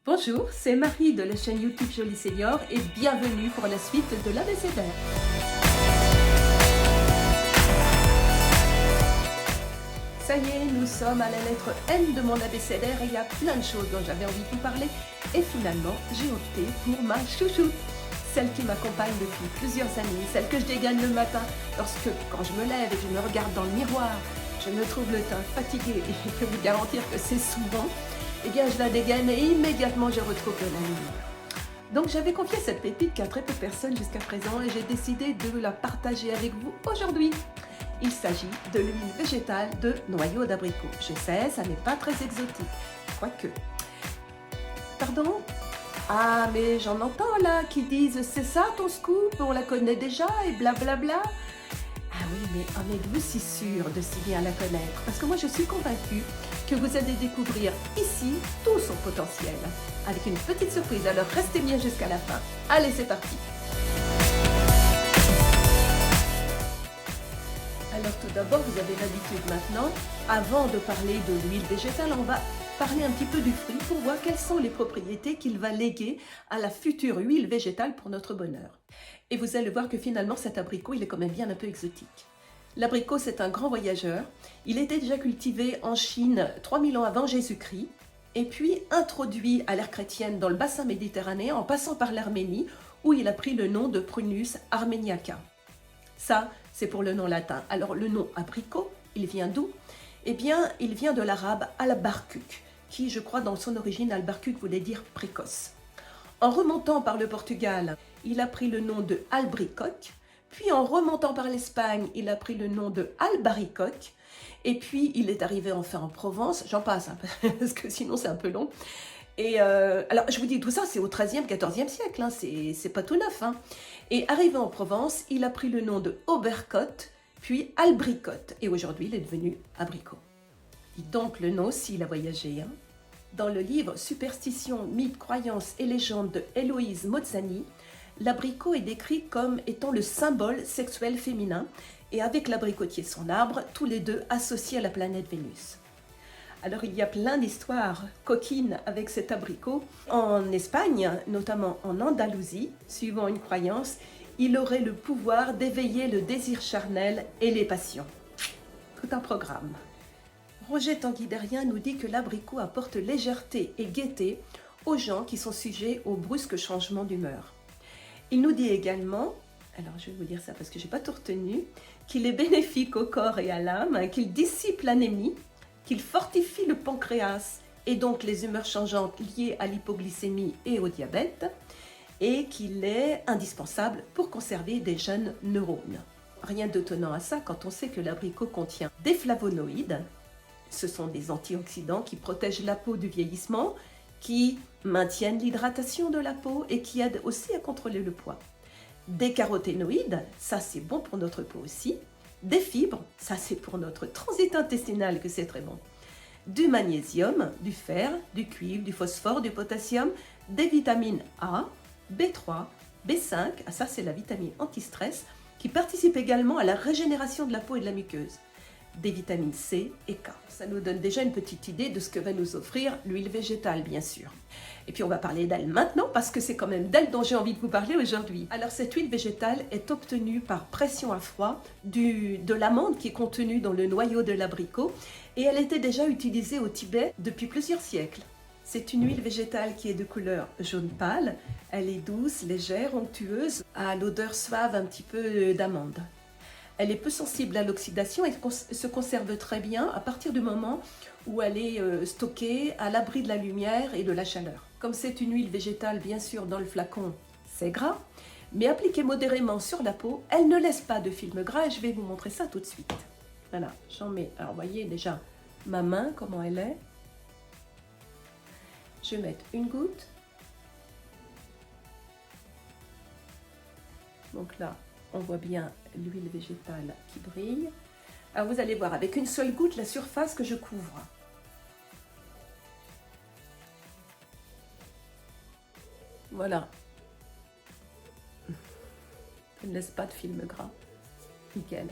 Bonjour, c'est Marie de la chaîne YouTube Jolie Senior et bienvenue pour la suite de l'abécédaire. Ça y est, nous sommes à la lettre N de mon abécédaire et il y a plein de choses dont j'avais envie de vous parler. Et finalement, j'ai opté pour ma chouchoute, celle qui m'accompagne depuis plusieurs années, celle que je dégaine le matin lorsque, quand je me lève et que je me regarde dans le miroir, je me trouve le teint fatigué et je peux vous garantir que c'est souvent. Eh bien, je la dégaine et immédiatement, je retrouve de la lumière. Donc, j'avais confié cette pépite qu'à très peu de personnes jusqu'à présent et j'ai décidé de la partager avec vous aujourd'hui. Il s'agit de l'huile végétale de noyau d'abricot. Je sais, ça n'est pas très exotique, quoique. Pardon? Ah, mais j'en entends là qui disent « c'est ça ton scoop, on la connaît déjà » et blablabla. Ah oui, mais en êtes-vous si sûr de si bien la connaître? Parce que moi, je suis convaincue que vous allez découvrir ici tout son potentiel, avec une petite surprise. Alors, restez bien jusqu'à la fin. Allez, c'est parti! Alors, tout d'abord, vous avez l'habitude maintenant, avant de parler de l'huile végétale, on va parler un petit peu du fruit pour voir quelles sont les propriétés qu'il va léguer à la future huile végétale pour notre bonheur. Et vous allez voir que finalement, cet abricot, il est quand même bien un peu exotique. L'abricot, c'est un grand voyageur. Il était déjà cultivé en Chine 3000 ans avant Jésus-Christ, et puis introduit à l'ère chrétienne dans le bassin méditerranéen en passant par l'Arménie, où il a pris le nom de Prunus armeniaca. Ça, c'est pour le nom latin. Alors, le nom abricot, il vient d'où? Eh bien, il vient de l'arabe al-barkuk, qui, je crois, dans son origine, al-barkuk voulait dire précoce. En remontant par le Portugal, il a pris le nom de albaricoque. Puis en remontant par l'Espagne, il a pris le nom de albaricoque. Et puis il est arrivé enfin en Provence, j'en passe, hein, parce que sinon c'est un peu long. Et alors je vous dis, tout ça c'est au XIIIe, XIVe siècle, hein, c'est pas tout neuf. Hein. Et arrivé en Provence, il a pris le nom de aubercotte, puis albricotte. Et aujourd'hui il est devenu abricot. Dites donc le nom s'il a voyagé. Hein. Dans le livre Superstitions, mythes, croyances et légendes de Héloïse Mozzani, l'abricot est décrit comme étant le symbole sexuel féminin et avec l'abricotier son arbre, tous les deux associés à la planète Vénus. Alors il y a plein d'histoires coquines avec cet abricot. En Espagne, notamment en Andalousie, suivant une croyance, il aurait le pouvoir d'éveiller le désir charnel et les passions. Tout un programme. Roger Tanguy-Derrien nous dit que l'abricot apporte légèreté et gaieté aux gens qui sont sujets aux brusques changements d'humeur. Il nous dit également, alors je vais vous dire ça parce que je n'ai pas tout retenu, qu'il est bénéfique au corps et à l'âme, qu'il dissipe l'anémie, qu'il fortifie le pancréas et donc les humeurs changeantes liées à l'hypoglycémie et au diabète, et qu'il est indispensable pour conserver des jeunes neurones. Rien d'étonnant à ça quand on sait que l'abricot contient des flavonoïdes, ce sont des antioxydants qui protègent la peau du vieillissement, qui maintiennent l'hydratation de la peau et qui aident aussi à contrôler le poids. Des caroténoïdes, ça c'est bon pour notre peau aussi. Des fibres, ça c'est pour notre transit intestinal que c'est très bon. Du magnésium, du fer, du cuivre, du phosphore, du potassium, des vitamines A, B3, B5, ça c'est la vitamine anti-stress, qui participe également à la régénération de la peau et de la muqueuse. Des vitamines C et K. Ça nous donne déjà une petite idée de ce que va nous offrir l'huile végétale, bien sûr. Et puis on va parler d'elle maintenant parce que c'est quand même d'elle dont j'ai envie de vous parler aujourd'hui. Alors cette huile végétale est obtenue par pression à froid de l'amande qui est contenue dans le noyau de l'abricot et elle était déjà utilisée au Tibet depuis plusieurs siècles. C'est une huile végétale qui est de couleur jaune pâle. Elle est douce, légère, onctueuse, à l'odeur suave un petit peu d'amande. Elle est peu sensible à l'oxydation et se conserve très bien à partir du moment où elle est stockée à l'abri de la lumière et de la chaleur. Comme c'est une huile végétale, bien sûr, dans le flacon, c'est gras, mais appliquée modérément sur la peau, elle ne laisse pas de film gras et je vais vous montrer ça tout de suite. Voilà, j'en mets. Alors, vous voyez déjà ma main, comment elle est. Je vais mettre une goutte. Donc là, on voit bien l'huile végétale qui brille. Alors vous allez voir, avec une seule goutte, la surface que je couvre. Voilà. Je ne laisse pas de film gras. Nickel.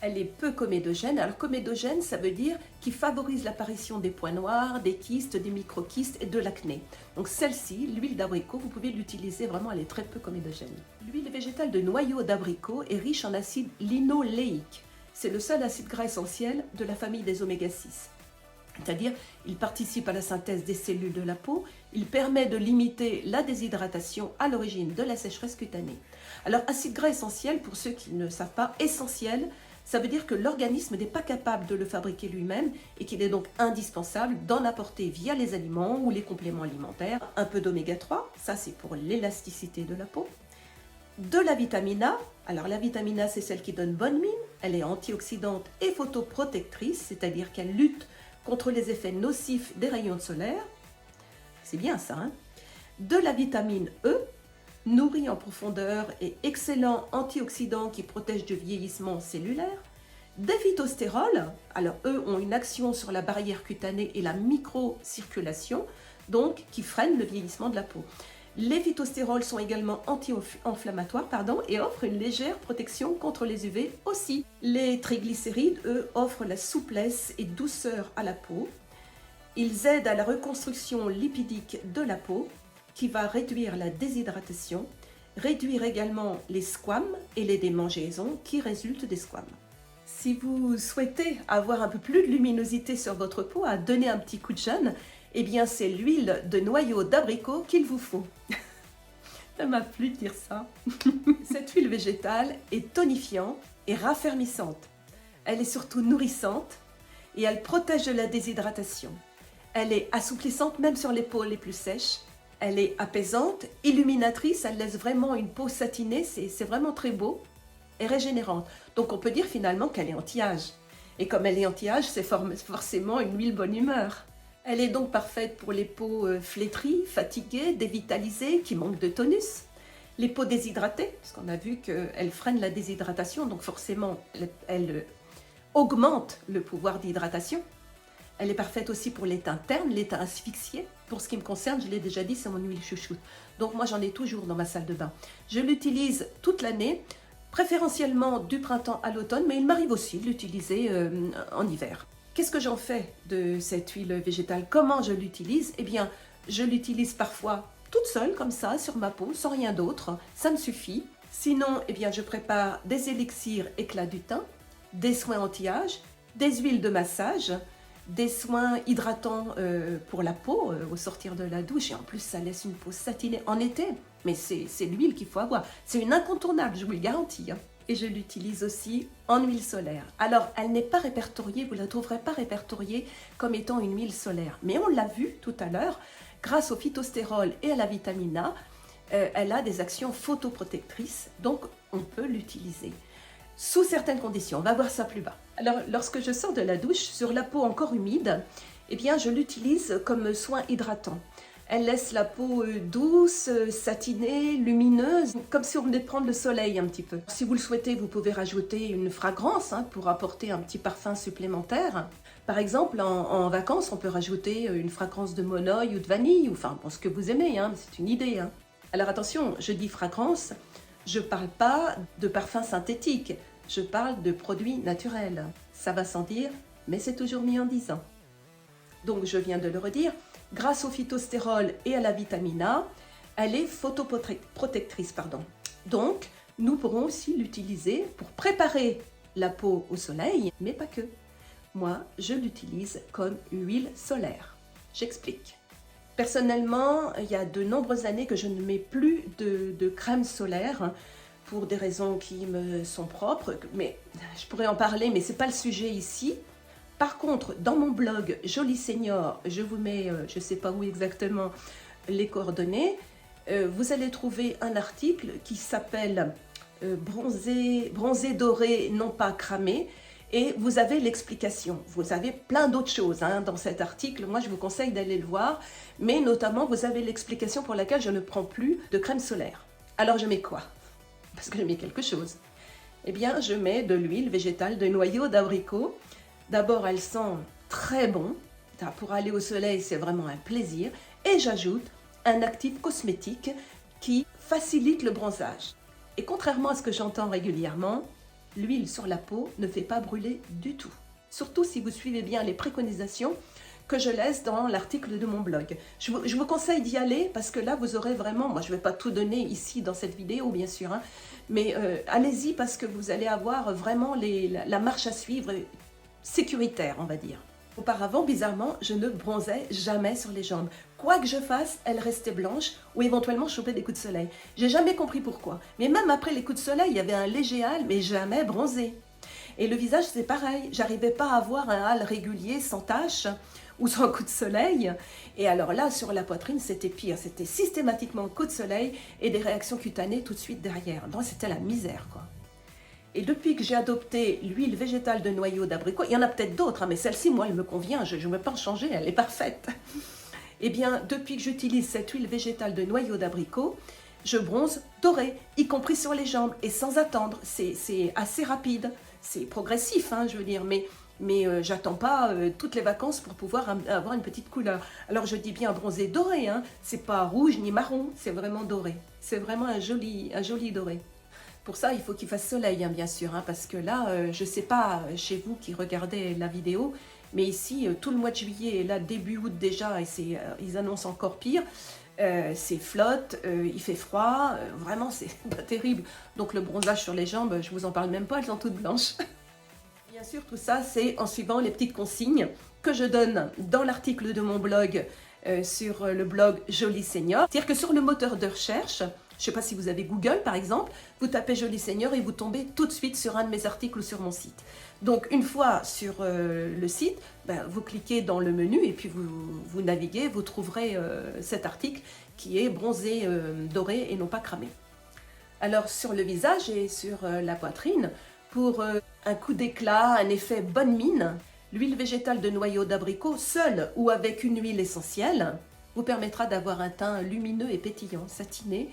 Elle est peu comédogène. Alors comédogène, ça veut dire qui favorise l'apparition des points noirs, des kystes, des microkystes et de l'acné. Donc celle-ci, l'huile d'abricot, vous pouvez l'utiliser vraiment, elle est très peu comédogène. L'huile végétale de noyau d'abricot est riche en acide linoléique. C'est le seul acide gras essentiel de la famille des oméga 6. C'est-à-dire, il participe à la synthèse des cellules de la peau, il permet de limiter la déshydratation à l'origine de la sécheresse cutanée. Alors, acide gras essentiel, pour ceux qui ne savent pas, essentiel, ça veut dire que l'organisme n'est pas capable de le fabriquer lui-même et qu'il est donc indispensable d'en apporter via les aliments ou les compléments alimentaires. Un peu d'oméga 3, ça c'est pour l'élasticité de la peau. De la vitamine A, alors la vitamine A c'est celle qui donne bonne mine, elle est antioxydante et photoprotectrice, c'est-à-dire qu'elle lutte contre les effets nocifs des rayons solaires. C'est bien ça, hein? De la vitamine E, nourrie en profondeur et excellent antioxydant qui protège du vieillissement cellulaire. Des phytostérols, alors eux ont une action sur la barrière cutanée et la microcirculation, donc qui freinent le vieillissement de la peau. Les phytostérols sont également anti-inflammatoires et offrent une légère protection contre les UV aussi. Les triglycérides, eux, offrent la souplesse et douceur à la peau. Ils aident à la reconstruction lipidique de la peau, qui va réduire la déshydratation, réduire également les squames et les démangeaisons qui résultent des squames. Si vous souhaitez avoir un peu plus de luminosité sur votre peau, à donner un petit coup de jeune, eh bien c'est l'huile de noyau d'abricot qu'il vous faut. Ça m'a plu de dire ça. Cette huile végétale est tonifiante et raffermissante. Elle est surtout nourrissante et elle protège de la déshydratation. Elle est assouplissante même sur les peaux les plus sèches. Elle est apaisante, illuminatrice, elle laisse vraiment une peau satinée, c'est vraiment très beau et régénérante. Donc on peut dire finalement qu'elle est anti-âge. Et comme elle est anti-âge, c'est forcément une huile bonne humeur. Elle est donc parfaite pour les peaux flétries, fatiguées, dévitalisées, qui manquent de tonus. Les peaux déshydratées, parce qu'on a vu qu'elle freine la déshydratation, donc forcément elle augmente le pouvoir d'hydratation. Elle est parfaite aussi pour les teintes ternes, les teintes asphyxiées. Pour ce qui me concerne, je l'ai déjà dit, c'est mon huile chouchoute. Donc moi j'en ai toujours dans ma salle de bain. Je l'utilise toute l'année, préférentiellement du printemps à l'automne, mais il m'arrive aussi de l'utiliser en hiver. Qu'est-ce que j'en fais de cette huile végétale? Comment je l'utilise? Eh bien, je l'utilise parfois toute seule, comme ça, sur ma peau, sans rien d'autre. Ça me suffit. Sinon, eh bien, je prépare des élixirs éclat du teint, des soins anti-âge, des huiles de massage, des soins hydratants pour la peau au sortir de la douche. Et en plus, ça laisse une peau satinée en été. Mais c'est l'huile qu'il faut avoir. C'est une incontournable, je vous le garantis, hein. Et je l'utilise aussi en huile solaire. Alors, elle n'est pas répertoriée, vous ne la trouverez pas répertoriée comme étant une huile solaire. Mais on l'a vu tout à l'heure, grâce au phytostérol et à la vitamine A, elle a des actions photoprotectrices, donc on peut l'utiliser. Sous certaines conditions, on va voir ça plus bas. Alors, lorsque je sors de la douche, sur la peau encore humide, eh bien, je l'utilise comme soin hydratant. Elle laisse la peau douce, satinée, lumineuse, comme si on venait de prendre le soleil un petit peu. Si vous le souhaitez, vous pouvez rajouter une fragrance pour apporter un petit parfum supplémentaire. Par exemple, en vacances, on peut rajouter une fragrance de monoï ou de vanille, ou enfin, bon, ce que vous aimez, c'est une idée. Alors attention, je dis fragrance, je ne parle pas de parfum synthétique, je parle de produits naturels. Ça va sans dire, mais c'est toujours mieux en disant. Donc je viens de le redire, grâce au phytostérol et à la vitamine A, elle est photoprotectrice. Donc, nous pourrons aussi l'utiliser pour préparer la peau au soleil, mais pas que. Moi, je l'utilise comme huile solaire. J'explique. Personnellement, il y a de nombreuses années que je ne mets plus de crème solaire pour des raisons qui me sont propres, mais je pourrais en parler, mais ce n'est pas le sujet ici. Par contre, dans mon blog Jolie Senior, je vous mets, je ne sais pas où exactement, les coordonnées. Vous allez trouver un article qui s'appelle bronzé doré, non pas cramé. Et vous avez l'explication. Vous avez plein d'autres choses dans cet article. Moi, je vous conseille d'aller le voir. Mais notamment, vous avez l'explication pour laquelle je ne prends plus de crème solaire. Alors, je mets quoi? Parce que je mets quelque chose. Eh bien, je mets de l'huile végétale de noyau d'abricot. D'abord, elle sent très bon. Pour aller au soleil, c'est vraiment un plaisir. Et j'ajoute un actif cosmétique qui facilite le bronzage. Et contrairement à ce que j'entends régulièrement, l'huile sur la peau ne fait pas brûler du tout. Surtout si vous suivez bien les préconisations que je laisse dans l'article de mon blog. Je vous conseille d'y aller parce que là, vous aurez vraiment, moi je ne vais pas tout donner ici dans cette vidéo, bien sûr, hein, mais allez-y parce que vous allez avoir vraiment la marche à suivre sécuritaire, on va dire. Auparavant, bizarrement, je ne bronzais jamais sur les jambes. Quoi que je fasse, elles restaient blanches ou éventuellement chopaient des coups de soleil. J'ai jamais compris pourquoi. Mais même après les coups de soleil, il y avait un léger hâle, mais jamais bronzé. Et le visage, c'est pareil. J'arrivais pas à avoir un hâle régulier, sans tache ou sans coup de soleil. Et alors là, sur la poitrine, c'était pire. C'était systématiquement coup de soleil et des réactions cutanées tout de suite derrière. Donc, c'était la misère, quoi. Et depuis que j'ai adopté l'huile végétale de noyau d'abricot, il y en a peut-être d'autres, hein, mais celle-ci, moi, elle me convient. Je ne veux pas en changer, elle est parfaite. Eh bien, depuis que j'utilise cette huile végétale de noyau d'abricot, je bronze doré, y compris sur les jambes, et sans attendre. C'est assez rapide, c'est progressif, hein, je veux dire, mais j'attends pas toutes les vacances pour pouvoir avoir une petite couleur. Alors je dis bien bronzé doré, hein, c'est pas rouge ni marron, c'est vraiment doré. C'est vraiment un joli doré. Pour ça, il faut qu'il fasse soleil, hein, bien sûr, hein, parce que là, je ne sais pas chez vous qui regardez la vidéo, mais ici, tout le mois de juillet, et là, début août déjà, et ils annoncent encore pire, c'est flotte, il fait froid, vraiment, c'est pas terrible. Donc le bronzage sur les jambes, je vous en parle même pas, elles sont toutes blanches. Bien sûr, tout ça, c'est en suivant les petites consignes que je donne dans l'article de mon blog, sur le blog Jolie Senior. C'est-à-dire que sur le moteur de recherche, je ne sais pas si vous avez Google par exemple, vous tapez Jolie Senior et vous tombez tout de suite sur un de mes articles ou sur mon site. Donc une fois sur le site, ben, vous cliquez dans le menu et puis vous naviguez, vous trouverez cet article qui est bronzé doré et non pas cramé. Alors sur le visage et sur la poitrine, pour un coup d'éclat, un effet bonne mine, l'huile végétale de noyau d'abricot, seule ou avec une huile essentielle, vous permettra d'avoir un teint lumineux et pétillant, satiné.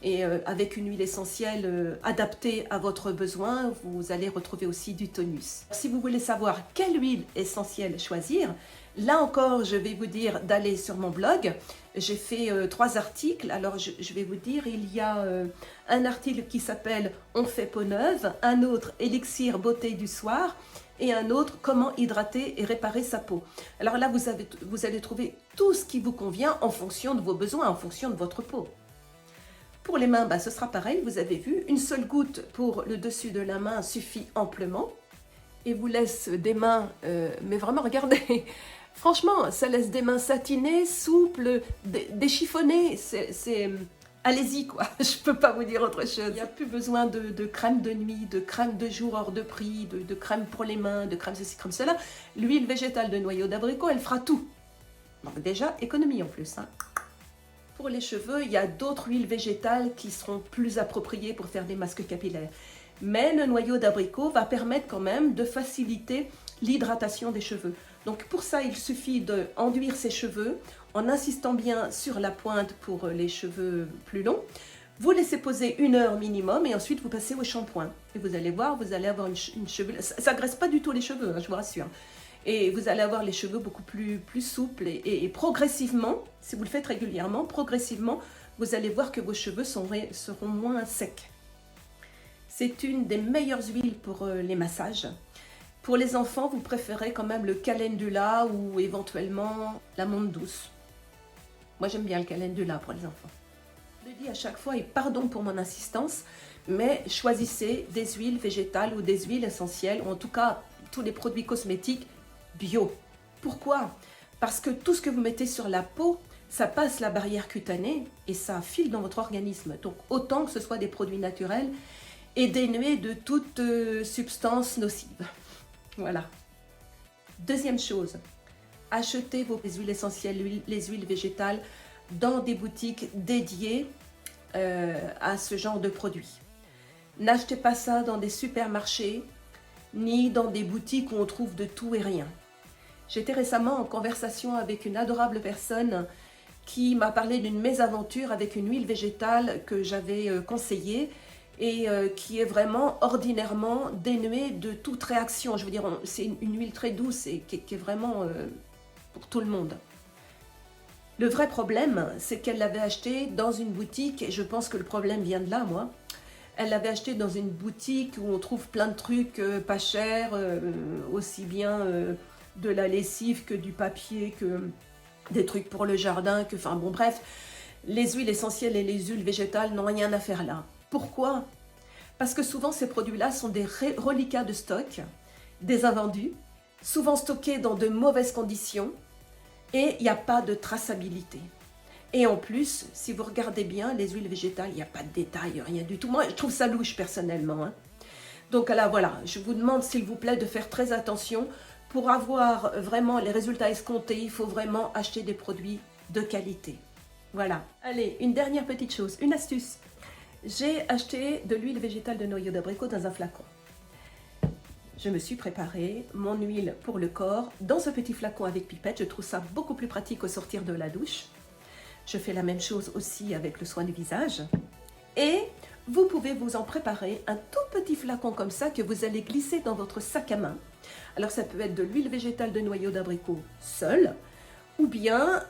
Et avec une huile essentielle adaptée à votre besoin, vous allez retrouver aussi du tonus. Si vous voulez savoir quelle huile essentielle choisir, là encore, je vais vous dire d'aller sur mon blog. J'ai fait 3 articles. Alors, je vais vous dire, il y a un article qui s'appelle « On fait peau neuve », un autre « Élixir beauté du soir » et un autre « Comment hydrater et réparer sa peau ». Alors là, vous allez trouver tout ce qui vous convient en fonction de vos besoins, en fonction de votre peau. Pour les mains, ce sera pareil, vous avez vu, une seule goutte pour le dessus de la main suffit amplement et vous laisse des mains, mais vraiment regardez, franchement, ça laisse des mains satinées, souples, déchiffonnées, allez-y quoi, je peux pas vous dire autre chose. Il n'y a plus besoin de crème de nuit, de crème de jour hors de prix, de crème pour les mains, de crème ceci, crème cela. L'huile végétale de noyau d'abricot, elle fera tout. Donc déjà, économie en plus, hein. Pour les cheveux, il y a d'autres huiles végétales qui seront plus appropriées pour faire des masques capillaires. Mais le noyau d'abricot va permettre quand même de faciliter l'hydratation des cheveux. Donc pour ça, il suffit d'enduire ses cheveux en insistant bien sur la pointe pour les cheveux plus longs. Vous laissez poser 1 heure minimum et ensuite vous passez au shampoing. Et vous allez voir, vous allez avoir une chevelure. Ça ne graisse pas du tout les cheveux, hein, je vous rassure. Et vous allez avoir les cheveux beaucoup plus souples et progressivement, si vous le faites régulièrement, progressivement, vous allez voir que vos cheveux seront moins secs. C'est une des meilleures huiles pour les massages. Pour les enfants, vous préférez quand même le calendula ou éventuellement la menthe douce. Moi, j'aime bien le calendula pour les enfants. Je le dis à chaque fois, et pardon pour mon insistance, mais choisissez des huiles végétales ou des huiles essentielles, ou en tout cas tous les produits cosmétiques bio. Pourquoi? Parce que tout ce que vous mettez sur la peau, ça passe la barrière cutanée et ça file dans votre organisme. Donc autant que ce soit des produits naturels et dénués de toute substance nocive. Voilà. Deuxième chose, achetez vos huiles essentielles, les huiles végétales dans des boutiques dédiées à ce genre de produits. N'achetez pas ça dans des supermarchés ni dans des boutiques où on trouve de tout et rien. J'étais récemment en conversation avec une adorable personne qui m'a parlé d'une mésaventure avec une huile végétale que j'avais conseillée et qui est vraiment ordinairement dénuée de toute réaction. Je veux dire, c'est une huile très douce et qui est vraiment pour tout le monde. Le vrai problème, c'est qu'elle l'avait achetée dans une boutique, et je pense que le problème vient de là, moi. Elle l'avait acheté dans une boutique où on trouve plein de trucs pas chers, aussi bien de la lessive que du papier, que des trucs pour le jardin, que, enfin bon bref, les huiles essentielles et les huiles végétales n'ont rien à faire là. Pourquoi? Parce que souvent ces produits-là sont des reliquats de stock, des invendus, souvent stockés dans de mauvaises conditions et il n'y a pas de traçabilité. Et en plus, si vous regardez bien, les huiles végétales, il n'y a pas de détails, rien du tout. Moi, je trouve ça louche personnellement, hein. Donc là, voilà, je vous demande s'il vous plaît de faire très attention. Pour avoir vraiment les résultats escomptés, il faut vraiment acheter des produits de qualité. Voilà. Allez, une dernière petite chose, une astuce. J'ai acheté de l'huile végétale de noyau d'abricot dans un flacon. Je me suis préparé mon huile pour le corps dans ce petit flacon avec pipette. Je trouve ça beaucoup plus pratique au sortir de la douche. Je fais la même chose aussi avec le soin du visage. Et vous pouvez vous en préparer un tout petit flacon comme ça que vous allez glisser dans votre sac à main. Alors ça peut être de l'huile végétale de noyau d'abricot seule, ou bien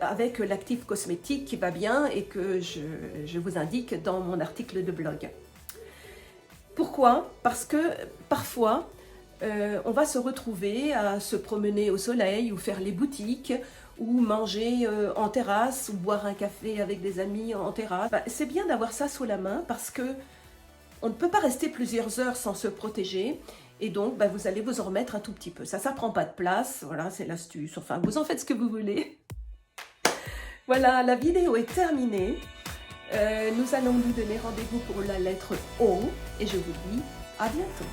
avec l'actif cosmétique qui va bien et que je vous indique dans mon article de blog. Pourquoi? Parce que parfois, on va se retrouver à se promener au soleil ou faire les boutiques ou manger en terrasse ou boire un café avec des amis en terrasse. C'est bien d'avoir ça sous la main parce que on ne peut pas rester plusieurs heures sans se protéger et donc vous allez vous en remettre un tout petit peu. Ça prend pas de place, voilà, c'est l'astuce. Enfin, vous en faites ce que vous voulez. Voilà, la vidéo est terminée. Nous allons nous donner rendez-vous pour la lettre O et je vous dis à bientôt.